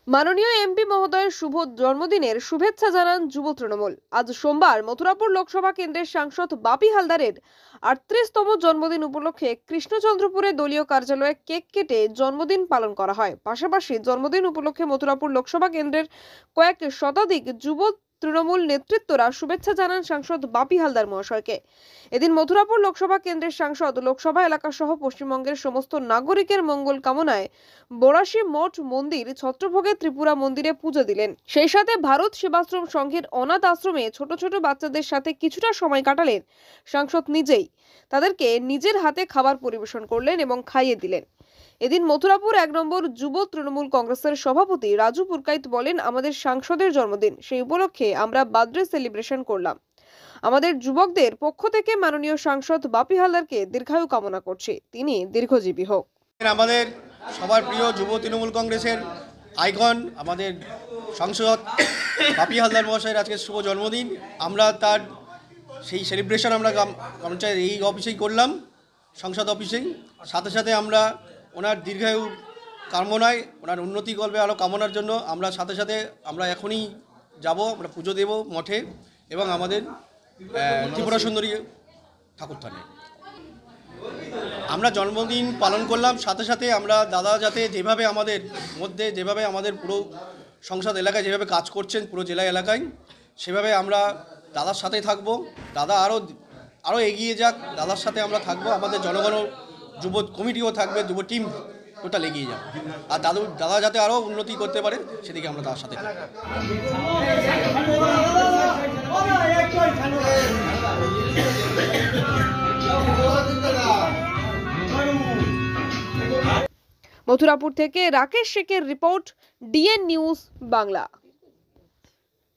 মাননীয় এমপি মহোদয়ের শুভ জন্মদিনের শুভেচ্ছা জানান যুব তৃণমূল। আজ সোমবার মথুরাপুর লোকসভা কেন্দ্রের সাংসদ বাপি হালদারের ৩৮তম জন্মদিন উপলক্ষে কৃষ্ণচন্দ্রপুরে দলীয় কার্যালয়ে কেক কেটে জন্মদিন পালন করা হয়। পাশাপাশি জন্মদিন উপলক্ষে মথুরাপুর লোকসভা কেন্দ্রের কয়েক শতাধিক যুব তৃণমূল নেতৃত্বরা শুভেচ্ছা জানান সাংসদ বাপি হালদার মহাশয়কে। এদিন মথুরাপুর লোকসভা কেন্দ্রের সাংসদ লোকসভা এলাকা সহ পশ্চিমবঙ্গের সমস্ত নাগরিকের মঙ্গল কামনায় বোরাসি মঠ মন্দির ছত্রভোগে ত্রিপুরা মন্দিরে পুজো দিলেন। সেই সাথে ভারত সেবাশ্রম সংঘের অনাথ আশ্রমে ছোট ছোট বাচ্চাদের সাথে কিছুটা সময় কাটালেন সাংসদ নিজেই। তাদেরকে নিজের হাতে খাবার পরিবেশন করলেন এবং খাইয়ে দিলেন। এদিন মথুরাপুর ১ নম্বর যুব তৃণমূল কংগ্রেসের সভাপতি রাজু পুরকাইত বলেন, আমাদের সাংসদের জন্মদিন, সেই উপলক্ষে আমরা বার্থডে সেলিব্রেশন করলাম। আমাদের যুবকদের পক্ষ থেকে মাননীয় সাংসদ বাপি হালদারকে দীর্ঘায়ু কামনা করছি, তিনি দীর্ঘজীবী হোক। আমাদের সবার প্রিয় যুব তৃণমূল কংগ্রেসের আইকন আমাদের সাংসদ বাপি হালদার মহাশয়ের আজকে শুভ জন্মদিন। আমরা তার সেই সেলিব্রেশন আমরা পঞ্চায়েত এই অফিসেই করলাম, সংসদ অফিসেই। সাথে সাথে আমরা ওনার দীর্ঘায়ু কামনায়, ওনার উন্নতি করবে আরও কামনার জন্য আমরা সাথে সাথে আমরা এখনই যাব, আমরা পুজো দেব মঠে এবং আমাদের ত্রিপুরা সুন্দরী ঠাকুরথানে। আমরা জন্মদিন পালন করলাম, সাথে সাথে আমরা দাদা যাতে যেভাবে আমাদের মধ্যে, যেভাবে আমাদের পুরো সংসদ এলাকায় যেভাবে কাজ করছেন পুরো জেলা এলাকায়, সেভাবে আমরা দাদার সাথে থাকব। দাদা আরও এগিয়ে যাক, দাদার সাথে আমরা থাকব। আমাদের জনগণ যুব কমিটিও থাকবে, যুব টিম টোটাল এগিয়ে যাবে। আর দাদা যাতে আরও উন্নতি করতে পারে সেদিকে আমরা তার সাথে থাকব। মথুরাপুর থেকে রাকেশ শেখের রিপোর্ট, ডিএন নিউজ বাংলা।